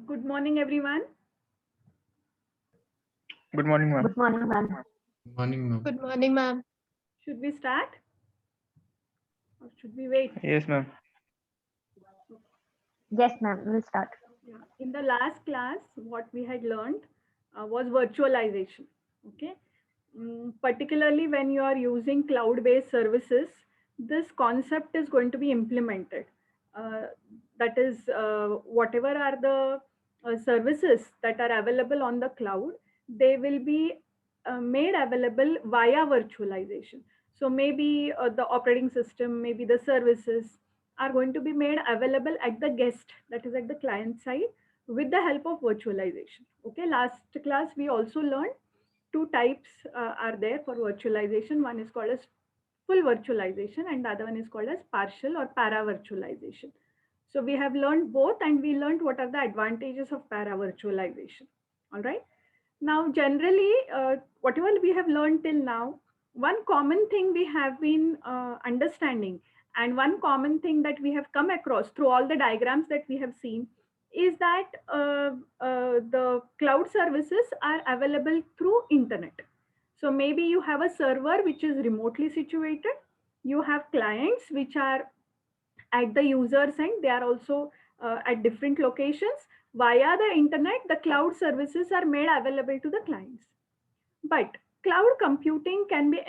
Good morning, everyone. Good morning, ma'am. Good morning, ma'am. Good morning, ma'am. Good morning, ma'am. Should we start or should we wait? Yes, ma'am. Yes, ma'am. We'll start. Yeah. In the last class, what we had learned was virtualization. Okay. Particularly when you are using cloud-based services, this concept is going to be implemented. That is, whatever are the services that are available on the cloud, they will be made available via virtualization. So maybe the operating system, maybe the services are going to be made available at the guest, that is at the client side, with the help of virtualization. Okay, last class we also learned two types are there for virtualization. One is called as full virtualization and the other one is called as partial or para virtualization. So we have learned both and we learned what are the advantages of para virtualization. All right. Now, generally, whatever we have learned till now, one common thing we have been understanding and one common thing that we have come across through all the diagrams that we have seen is that the cloud services are available through internet. So maybe you have a server which is remotely situated. You have clients which are at the user's end. They are also at different locations. Via the internet, the cloud services are made available to the clients. But cloud computing can be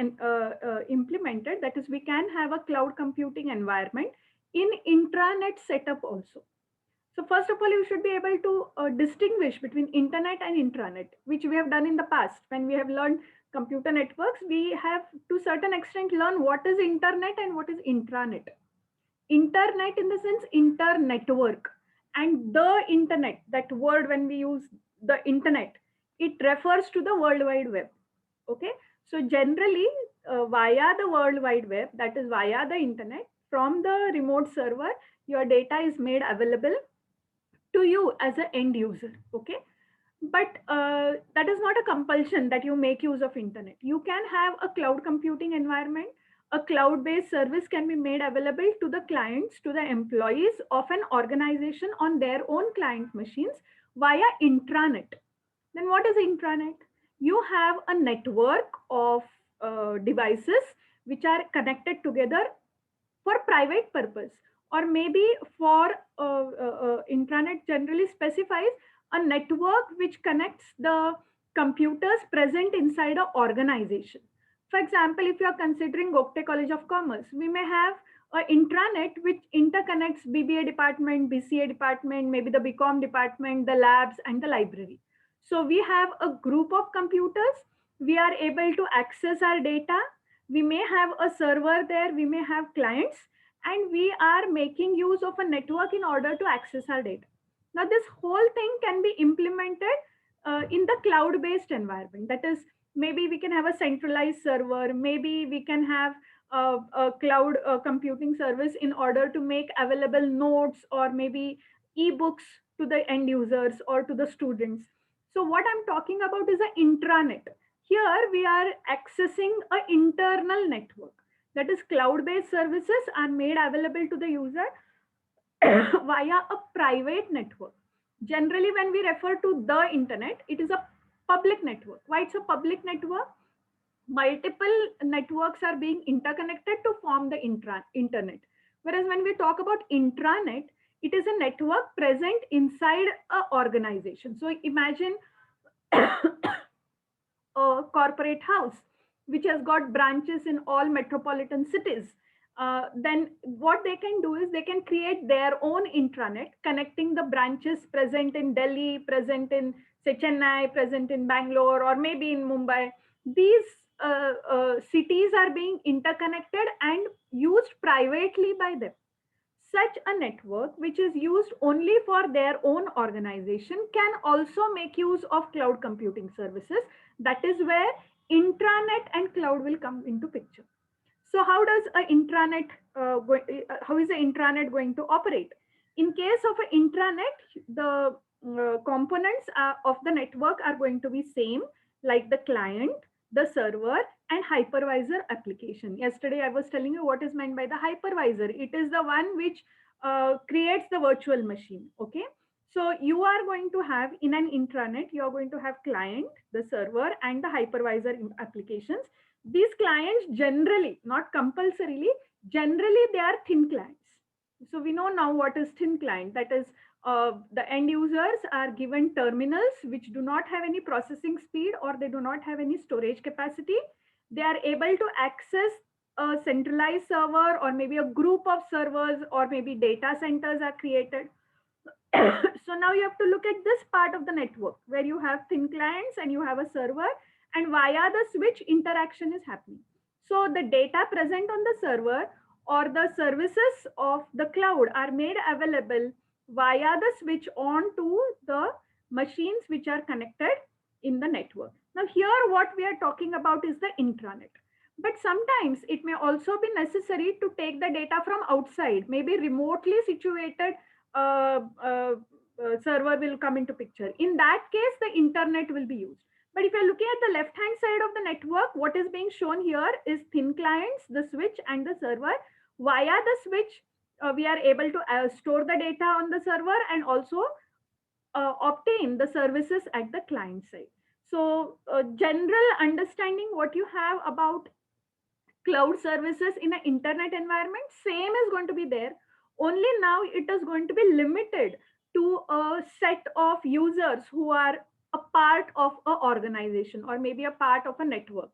implemented. That is, we can have a cloud computing environment in intranet setup also. So first of all, you should be able to distinguish between internet and intranet, which we have done in the past. When we have learned computer networks, we have to certain extent learned what is internet and what is intranet. Internet in the sense internetwork, and the internet, that word when we use the internet, it refers to the World Wide Web. Okay, so generally via the World Wide Web, that is via the internet, from the remote server, your data is made available to you as an end user. Okay, but that is not a compulsion that you make use of internet. You can have a cloud computing environment. A cloud-based service can be made available to the clients, to the employees of an organization on their own client machines via intranet. Then what is intranet? You have a network of devices which are connected together for private purpose, or maybe for intranet generally specifies a network which connects the computers present inside an organization. For example, if you are considering Gokte College of Commerce, we may have a intranet which interconnects BBA department, BCA department, maybe the BCom department, the labs, and the library. So we have a group of computers. We are able to access our data. We may have a server there, we may have clients, and we are making use of a network in order to access our data. Now, this whole thing can be implemented in the cloud based environment. That is, maybe we can have a centralized server, maybe we can have a cloud computing service in order to make available notes or maybe ebooks to the end users or to the students. So what I'm talking about is an intranet. Here we are accessing an internal network. That is, cloud based services are made available to the user via a private network. Generally, when we refer to the internet, it is a public network. Why it's a public network? Multiple networks are being interconnected to form the internet. Whereas when we talk about intranet, it is a network present inside an organization. So imagine a corporate house which has got branches in all metropolitan cities. Then what they can do is they can create their own intranet connecting the branches present in Delhi, present in say Chennai, present in Bangalore, or maybe in Mumbai. These cities are being interconnected and used privately by them. Such a network, which is used only for their own organization, can also make use of cloud computing services. That is where intranet and cloud will come into picture. So, how does a intranet? How is the intranet going to operate? In case of an intranet, the components of the network are going to be same, like the client, the server, and hypervisor application. Yesterday, I was telling you what is meant by the hypervisor. It is the one which creates the virtual machine. Okay. So you are going to have in an intranet, you are going to have client, the server, and the hypervisor applications. These clients generally, not compulsorily, generally they are thin clients. So we know now what is thin client. That is, the end users are given terminals which do not have any processing speed or they do not have any storage capacity. They are able to access a centralized server or maybe a group of servers or maybe data centers are created. So now you have to look at this part of the network where you have thin clients and you have a server, and via the switch interaction is happening. So the data present on the server or the services of the cloud are made available via the switch on to the machines which are connected in the network. Now here what we are talking about is the intranet. But sometimes it may also be necessary to take the data from outside, maybe remotely situated uh, uh, server will come into picture. In that case, the internet will be used. But if you're looking at the left hand side of the network, what is being shown here is thin clients, the switch, and the server. Via the switch, we are able to store the data on the server and also obtain the services at the client side. So, general understanding what you have about cloud services in an internet environment, same is going to be there. Only now it is going to be limited to a set of users who are a part of an organization or maybe a part of a network.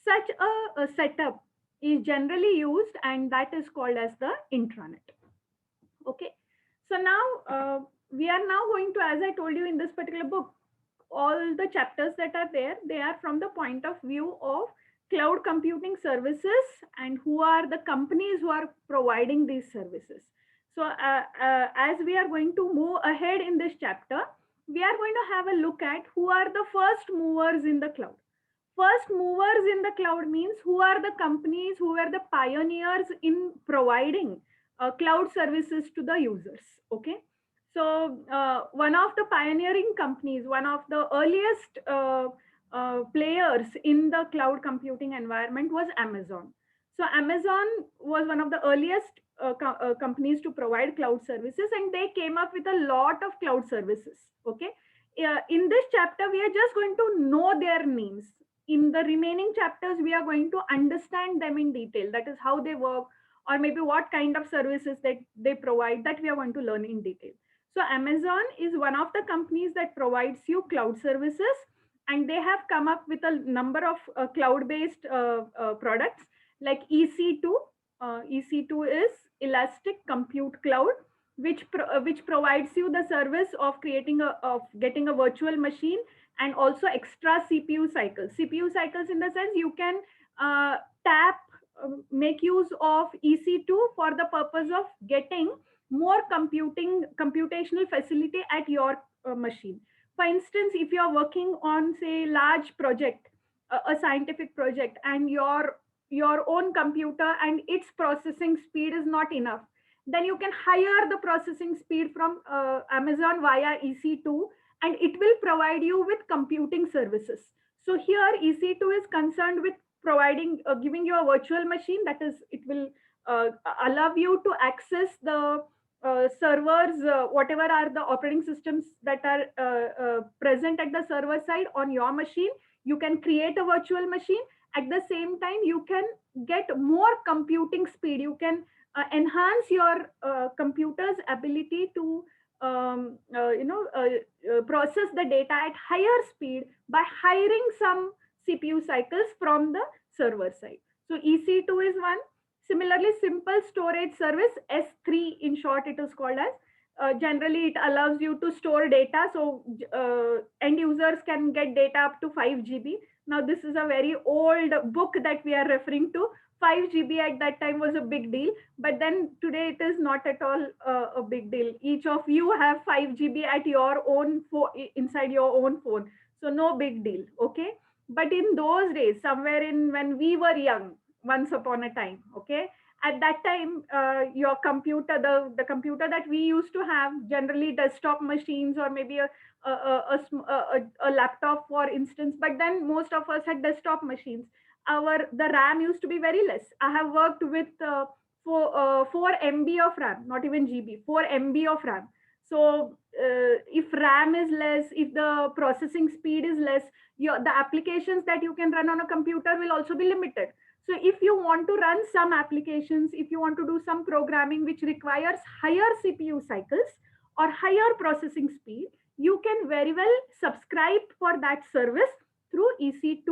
Such a setup is generally used, and that is called as the intranet. Okay. So now we are now going to, as I told you in this particular book, all the chapters that are there, they are from the point of view of cloud computing services and who are the companies who are providing these services. So as we are going to move ahead in this chapter, we are going to have a look at who are the first movers in the cloud. First movers in the cloud means who are the companies who were the pioneers in providing cloud services to the users. Okay. So one of the pioneering companies, one of the earliest players in the cloud computing environment was Amazon. So Amazon was one of the earliest companies to provide cloud services, and they came up with a lot of cloud services. Okay. In this chapter, we are just going to know their names. In the remaining chapters, we are going to understand them in detail. That is how they work, or maybe what kind of services that they provide, that we are going to learn in detail. So Amazon is one of the companies that provides you cloud services, and they have come up with a number of cloud-based products like EC2. EC2 is Elastic Compute Cloud, which provides you the service of getting a virtual machine and also extra CPU cycles. CPU cycles in the sense you can tap make use of EC2 for the purpose of getting more computational facility at your machine. For instance, if you are working on, say, large project, a scientific project, and your own computer and its processing speed is not enough, then you can hire the processing speed from Amazon via EC2, and it will provide you with computing services. So here EC2 is concerned with providing, giving you a virtual machine, that is, it will allow you to access the servers, whatever are the operating systems that are present at the server side on your machine. You can create a virtual machine. At the same time, you can get more computing speed. You can enhance your computer's ability to process the data at higher speed by hiring some CPU cycles from the server side. So EC2 is one. Similarly, simple storage service, S3 in short it is called as. Generally, it allows you to store data. So end users can get data up to 5 GB. Now, this is a very old book that we are referring to. 5 GB at that time was a big deal, but then today it is not at all a big deal. Each of you have 5 GB at your own inside your own phone. So no big deal, okay? But in those days, somewhere in when we were young, once upon a time, okay, at that time your computer, the computer that we used to have, generally desktop machines or maybe a laptop for instance, but then most of us had desktop machines. The RAM used to be very less. I have worked with 4 MB of RAM, not even GB, 4 MB of RAM. So if RAM is less, if the processing speed is less, the applications that you can run on a computer will also be limited. So if you want to run some applications, if you want to do some programming which requires higher CPU cycles or higher processing speed, you can very well subscribe for that service through EC2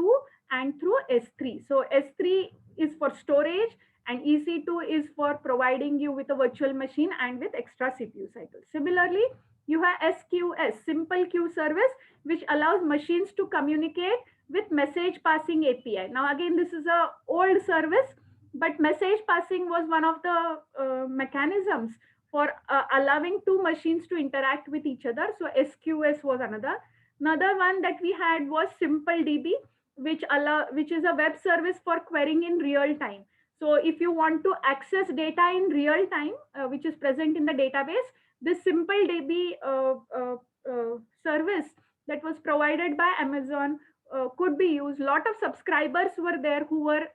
and through S3. So S3 is for storage and EC2 is for providing you with a virtual machine and with extra CPU cycles. Similarly, you have SQS, Simple Queue Service, which allows machines to communicate with message passing API. Now, again, this is a old service, but message passing was one of the mechanisms for allowing two machines to interact with each other. So SQS was another. Another one that we had was SimpleDB, which is a web service for querying in real time. So if you want to access data in real time, which is present in the database, this SimpleDB service that was provided by Amazon could be used. A lot of subscribers were there who were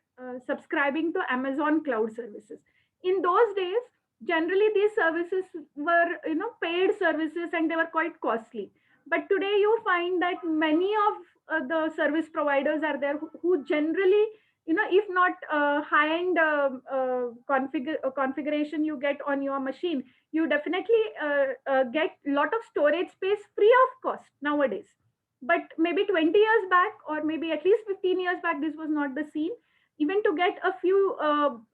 subscribing to Amazon cloud services. In those days, generally these services were paid services and they were quite costly. But today you find that many of the service providers are there who generally, if not high-end configuration you get on your machine, you definitely get a lot of storage space free of cost nowadays. But maybe 20 years back, or maybe at least 15 years back, this was not the scene. Even to get a few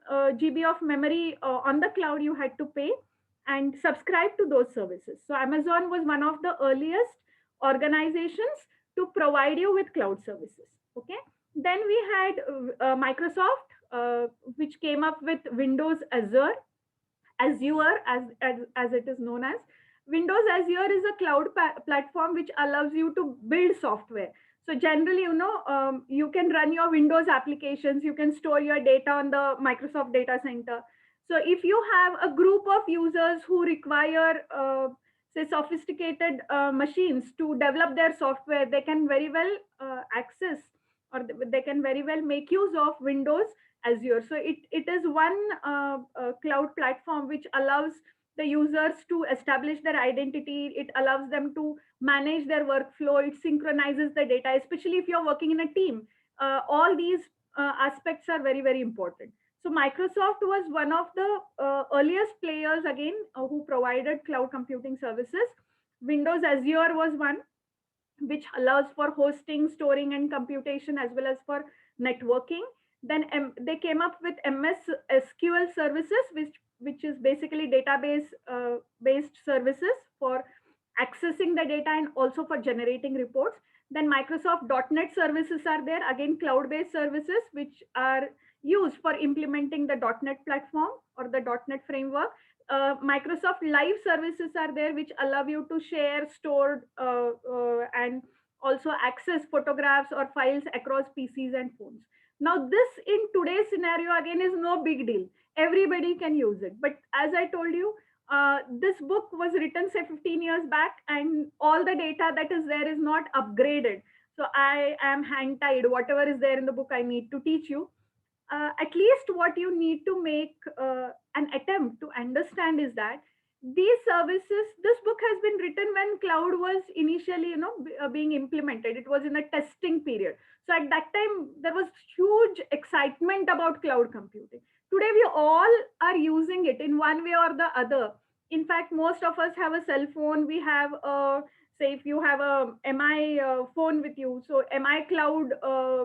GB of memory on the cloud, you had to pay and subscribe to those services. So Amazon was one of the earliest organizations to provide you with cloud services. Okay. Then we had Microsoft, which came up with Windows Azure as it is known as. Windows Azure is a cloud platform which allows you to build software. So generally, you can run your Windows applications, you can store your data on the Microsoft Data Center. So if you have a group of users who require, say, sophisticated machines to develop their software, they can very well access, or they can very well make use of Windows Azure. So it is one cloud platform which allows the users to establish their identity. It allows them to manage their workflow. It synchronizes the data, especially if you're working in a team. All these aspects are very, very important. So Microsoft was one of the earliest players, again, who provided cloud computing services. Windows Azure was one, which allows for hosting, storing, and computation, as well as for networking. Then they came up with MS SQL services, which is basically database based services for accessing the data and also for generating reports. Then Microsoft .NET services are there, again cloud-based services, which are used for implementing the .NET platform or the .NET framework. Microsoft Live services are there, which allow you to share, store, and also access photographs or files across PCs and phones. Now, this in today's scenario again is no big deal. Everybody can use it. But as I told you, this book was written say 15 years back, and all the data that is there is not upgraded. So I am hang tied. Whatever is there in the book, I need to teach you. At least what you need to make an attempt to understand is that these services, this book has been written when cloud was initially, being implemented. It was in a testing period. So at that time, there was huge excitement about cloud computing. Today, we all are using it in one way or the other. In fact, most of us have a cell phone. We have a, say if you have a MI phone with you, so MI cloud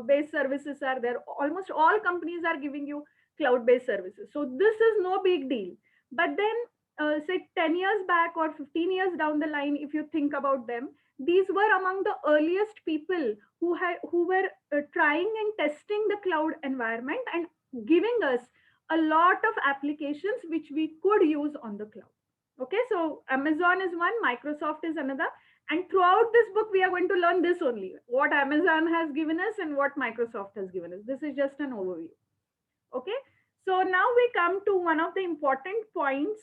based services are there. Almost all companies are giving you cloud based services. So this is no big deal. But then say 10 years back or 15 years down the line, if you think about them, these were among the earliest people who were trying and testing the cloud environment and giving us a lot of applications which we could use on the cloud. Okay, so Amazon is one, Microsoft is another. And throughout this book, we are going to learn this only, what Amazon has given us and what Microsoft has given us. This is just an overview. Okay, so now we come to one of the important points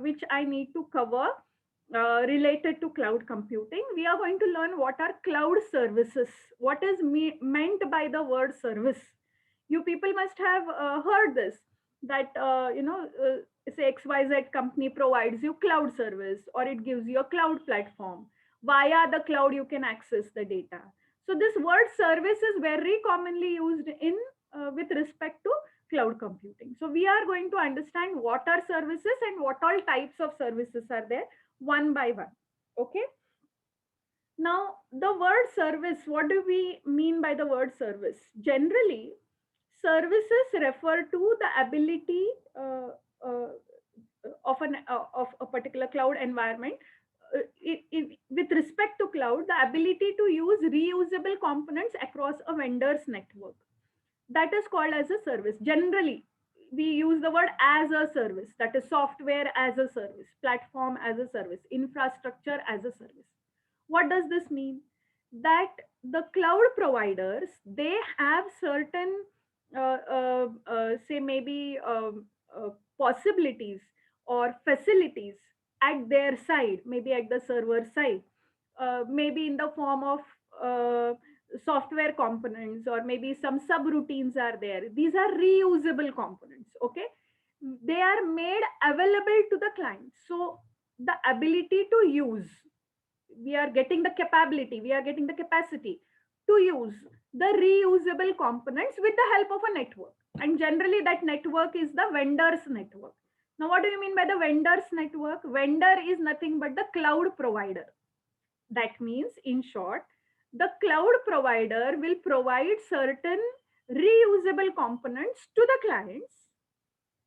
which I need to cover related to cloud computing. We are going to learn what are cloud services. What is meant by the word service? You people must have heard this, that say XYZ company provides you cloud service, or it gives you a cloud platform. Via the cloud you can access the data. So this word service is very commonly used in with respect to cloud computing. So we are going to understand what are services and what all types of services are there one by one. Okay, now the word service, what do we mean by the word service? Generally, services refer to the ability uh, of a particular cloud environment with respect to cloud, the ability to use reusable components across a vendor's network. That is called as a service. Generally, we use the word as a service, that is software as a service, platform as a service, infrastructure as a service. What does this mean? That the cloud providers, they have certain say maybe possibilities or facilities at their side, maybe at the server side, maybe in the form of software components, or maybe some subroutines are there. These are reusable components. Okay, they are made available to the client. So the ability to use, we are getting the capability, we are getting the capacity to use the reusable components with the help of a network. And generally that network is the vendor's network. Now, what do you mean by the vendor's network? Vendor is nothing but the cloud provider. That means, in short, the cloud provider will provide certain reusable components to the clients.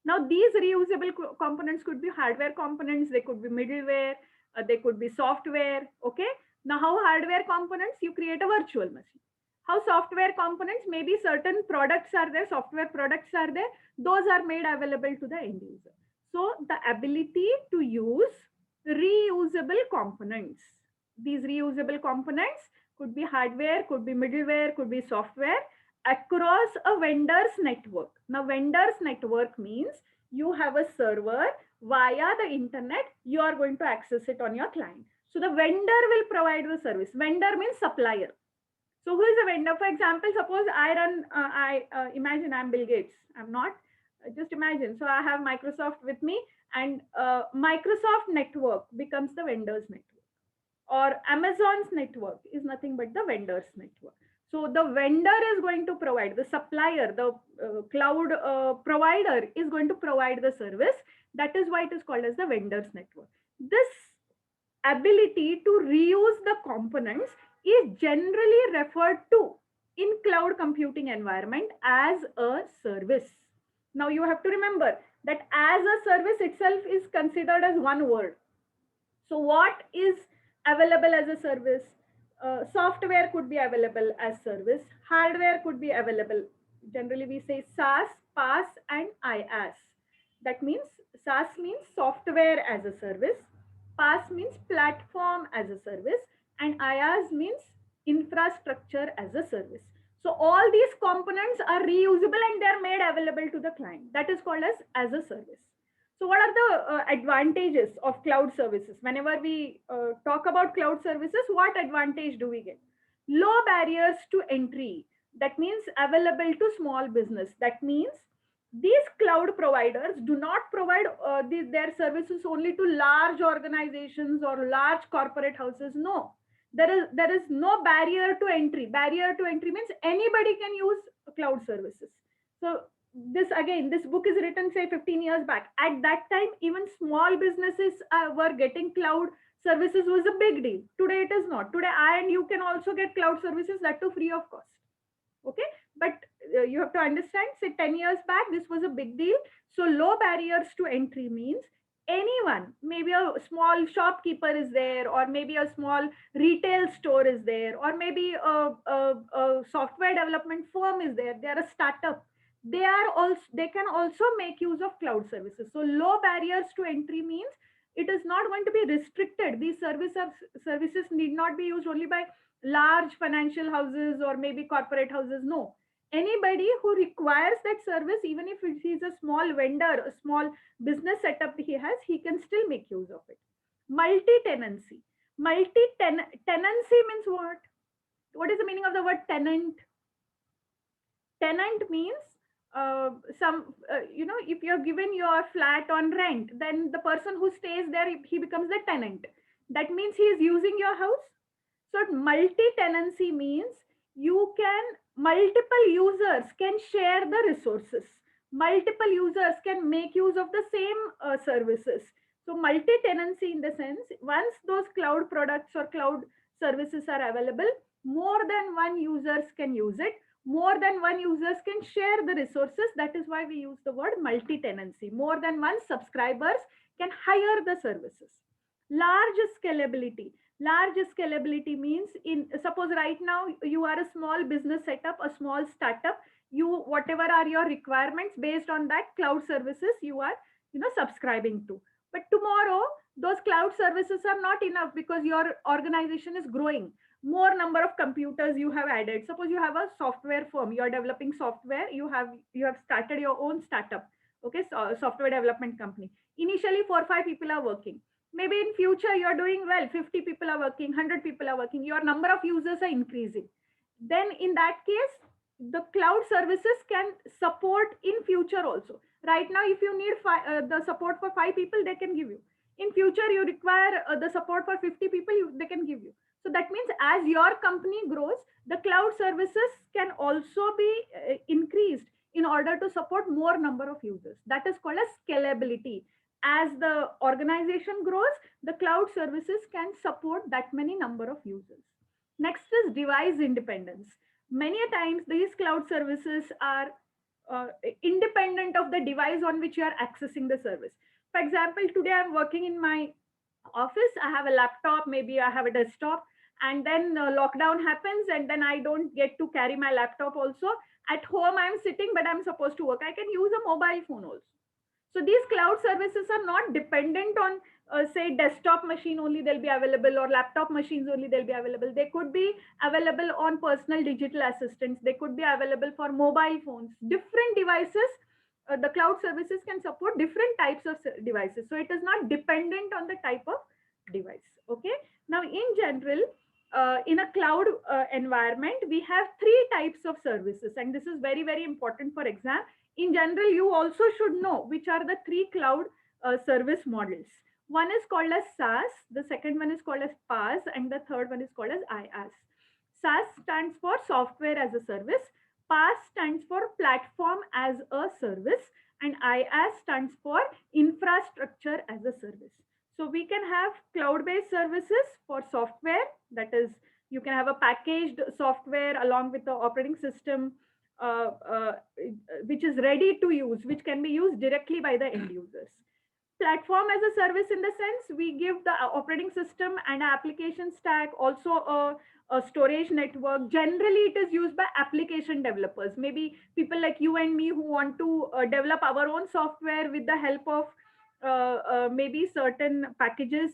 Now, these reusable components could be hardware components, they could be middleware, they could be software. Okay. Now, how hardware components? You create a virtual machine. How software components? Maybe certain products are there, software products are there. Those are made available to the end user. So, the ability to use reusable components. These reusable components could be hardware, could be middleware, could be software, across a vendor's network. Now, vendor's network means you have a server via the internet, you are going to access it on your client. So the vendor will provide the service. Vendor means supplier. So who is a vendor? For example, suppose I run, imagine I'm Bill Gates. I'm not, just imagine. So I have Microsoft with me, and Microsoft network becomes the vendor's network. Or Amazon's network is nothing but the vendor's network. So the vendor is going to provide, the supplier, the cloud provider is going to provide the service. That is why it is called as the vendor's network. This ability to reuse the components is generally referred to in cloud computing environment as a service. Now you have to remember that as a service itself is considered as one word. So what is available as a service? Software could be available as service. Hardware could be available. Generally, we say SaaS, PaaS, and IaaS. That means SaaS means software as a service. PaaS means platform as a service, and IaaS means infrastructure as a service. So all these components are reusable and they are made available to the client. That is called as a service. So, what are the advantages of cloud services? Whenever we talk about cloud services, what advantage do we get? Low barriers to entry. That means available to small business. That means these cloud providers do not provide their services only to large organizations or large corporate houses. No, there is no barrier to entry. Barrier to entry means anybody can use cloud services. So this book is written say 15 years back. At that time, even small businesses were getting cloud services was a big deal. Today it is not. Today I and you can also get cloud services, that too free of cost. Okay, but you have to understand, say 10 years back this was a big deal. So low barriers to entry means anyone, maybe a small shopkeeper is there, or maybe a small retail store is there, or maybe a software development firm is there, they are a startup, they can also make use of cloud services. So low barriers to entry means it is not going to be restricted. These services need not be used only by large financial houses or maybe corporate houses. No, anybody who requires that service, even if he's a small vendor, a small business setup he has, he can still make use of it. Multi-tenancy. Multi-tenancy means what? What is the meaning of the word tenant? Tenant means if you're given your flat on rent, then the person who stays there, he becomes the tenant. That means he is using your house. So multi-tenancy means multiple users can share the resources. Multiple users can make use of the same services. So multi-tenancy in the sense, once those cloud products or cloud services are available, more than one users can use it. More than one users can share the resources. That is why we use the word multi-tenancy. More than one subscribers can hire the services. Large scalability. Large scalability means, in suppose right now you are a small business setup, a small startup, whatever are your requirements, based on that cloud services you are subscribing to. But tomorrow those cloud services are not enough because your organization is growing. More number of computers you have added. Suppose you have a software firm, you are developing software, you have started your own startup. Okay, so software development company. Initially 4 or 5 people are working. Maybe in future you are doing well, 50 people are working, 100 people are working, your number of users are increasing. Then in that case, the cloud services can support in future also. Right now if you need the support for 5 people, they can give you. In future you require the support for 50 people, they can give you. So that means as your company grows, the cloud services can also be increased in order to support more number of users. That is called as scalability. As the organization grows, the cloud services can support that many number of users. Next is device independence. Many a times these cloud services are independent of the device on which you are accessing the service. For example, today I'm working in my office, I have a laptop, maybe I have a desktop, and then lockdown happens and then I don't get to carry my laptop also. At home I'm sitting, but I'm supposed to work, I can use a mobile phone also. So these cloud services are not dependent on say desktop machine only they'll be available, or laptop machines only they'll be available. They could be available on personal digital assistants, they could be available for mobile phones, different devices. The cloud services can support different types of devices, so it is not dependent on the type of device. Okay, now in general, in a cloud environment we have 3 types of services, and this is very very important for exam. In general, you also should know which are the 3 cloud service models. One is called as SaaS, the second one is called as PaaS, and the third one is called as IaaS. SaaS stands for software as a service, PaaS stands for platform as a service, and IaaS stands for infrastructure as a service. So we can have cloud-based services for software, that is You can have a packaged software along with the operating system, uh, uh, which is ready to use, which can be used directly by the end users. Platform as a service, in the sense we give the operating system and application stack, also a storage network. Generally it is used by application developers, maybe people like you and me who want to develop our own software with the help of maybe certain packages.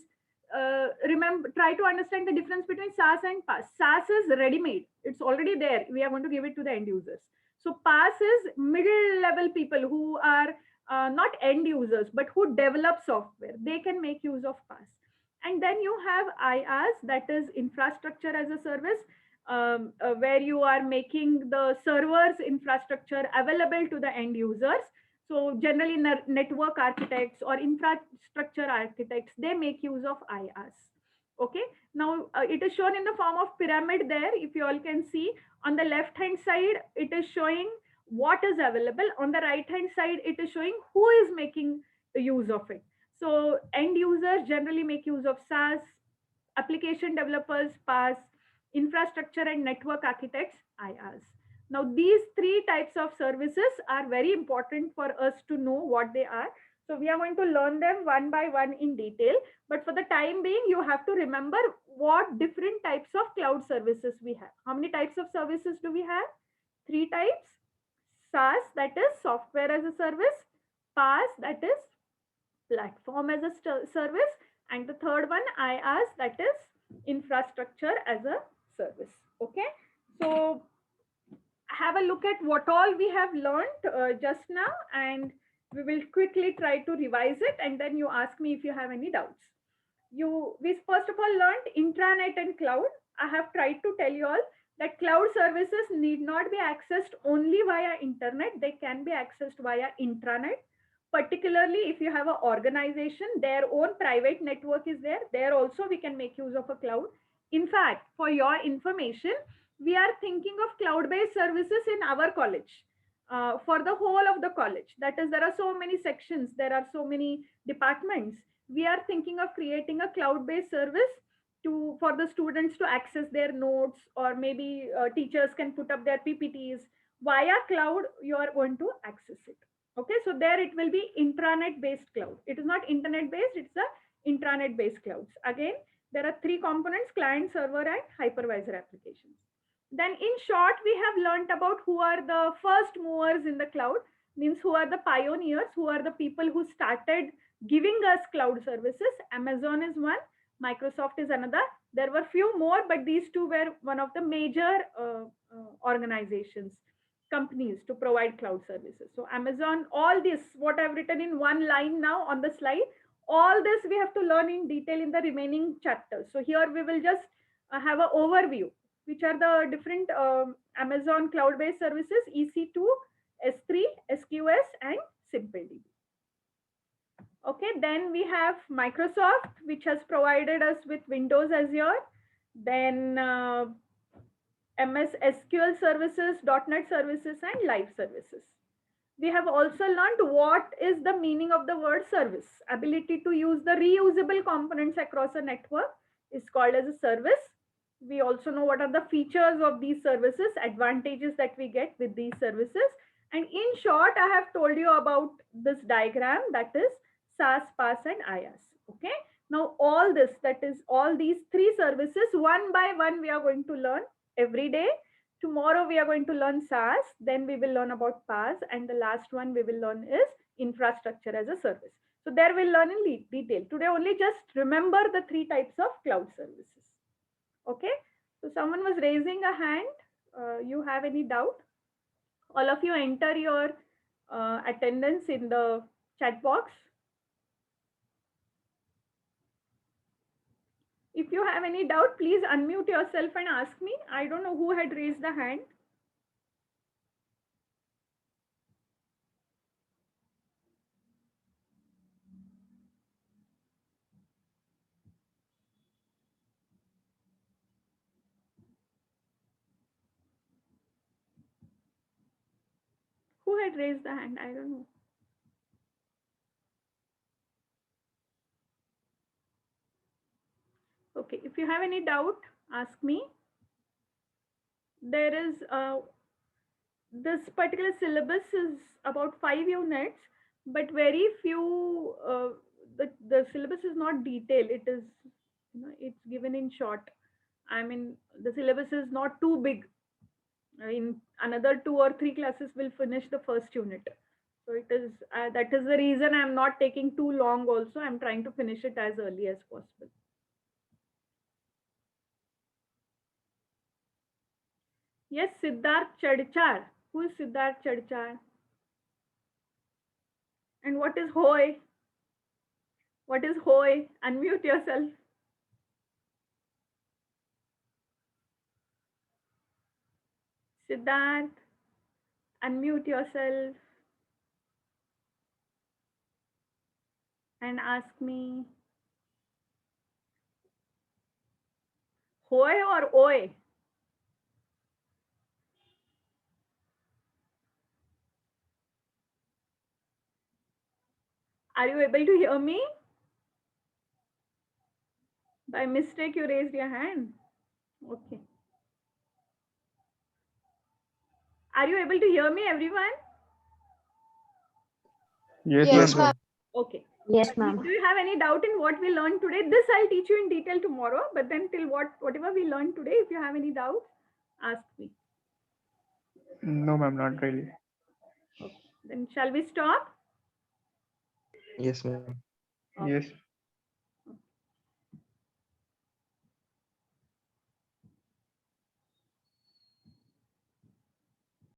Remember, try to understand the difference between SaaS and PaaS. SaaS is ready made, it's already there, we are going to give it to the end users. So PaaS is middle level people who are not end users, but who develop software. They can make use of PaaS. And then you have IaaS, that is infrastructure as a service, where you are making the servers infrastructure available to the end users. So generally network architects or infrastructure architects, they make use of IaaS. Okay. Now it is shown in the form of pyramid there. If you all can see, on the left hand side, it is showing what is available. On the right hand side, it is showing who is making use of it. So end users generally make use of SaaS, application developers PaaS, infrastructure and network architects IaaS. Now these three types of services are very important for us to know what they are. So we are going to learn them one by one in detail, but for the time being you have to remember what different types of cloud services we have. How many types of services do we have? Three types. SaaS, that is software as a service, PaaS, that is platform as a service, and the third one, IaaS, that is infrastructure as a service. Okay, so have a look at what all we have learned just now, and we will quickly try to revise it, and then you ask me if you have any doubts. We first of all learned intranet and cloud. I have tried to tell you all that cloud services need not be accessed only via internet. They can be accessed via intranet. Particularly if you have an organization, their own private network is there. There also we can make use of a cloud. In fact, for your information, we are thinking of cloud-based services in our college. For the whole of the college. That is, there are so many sections, there are so many departments. We are thinking of creating a cloud-based service for the students to access their notes, or maybe teachers can put up their PPTs via cloud. You are going to access it. Okay, so there it will be intranet based cloud. It is not internet based, it's a intranet based clouds. Again, there are three components: client, server, and hypervisor applications. Then in short, we have learned about who are the first movers in the cloud, means who are the pioneers, who are the people who started giving us cloud services. Amazon is one, Microsoft is another. There were few more, but these two were one of the major organizations, companies to provide cloud services. So Amazon, all this, what I've written in one line now on the slide, all this we have to learn in detail in the remaining chapters. So here we will just have an overview, which are the different Amazon cloud-based services: EC2, S3, SQS, and SimpleDB. Okay, then we have Microsoft, which has provided us with Windows Azure, then MS SQL services, .NET services, and live services. We have also learned what is the meaning of the word service. Ability to use the reusable components across a network is called as a service. We also know what are the features of these services, advantages that we get with these services. And in short, I have told you about this diagram, that is SaaS, PaaS, and IaaS. Okay. Now all this, that is all these three services, one by one we are going to learn every day. Tomorrow we are going to learn SaaS, then we will learn about PaaS, and the last one we will learn is infrastructure as a service. So there we'll learn in detail. Today only just remember the three types of cloud services. Okay, so someone was raising a hand. You have any doubt? All of you enter your attendance in the chat box. If you have any doubt, please unmute yourself and ask me. I don't know who had raised the hand. Who had raised the hand? I don't know. Okay, if you have any doubt, ask me. there is this particular syllabus is about 5 units, but very few. The syllabus is not detailed. It is, it's given in short. I mean, the syllabus is not too big. In another 2 or 3 classes, will finish the first unit. So it is that is the reason I'm not taking too long. Also, I'm trying to finish it as early as possible. Yes, Siddharth Chadchar. Who is Siddharth Chadchar? And what is hoy? What is hoy? Unmute yourself. Siddharth, unmute yourself and ask me. Hoy or oi? Are you able to hear me? By mistake, you raised your hand. Okay. Are you able to hear me, everyone? Yes, ma'am. Okay. Yes, ma'am. Do you have any doubt in what we learned today? This I'll teach you in detail tomorrow, but then till whatever we learned today, if you have any doubts, ask me. No, ma'am, not really. Okay. Then shall we stop? Yes, ma'am. Okay. Yes.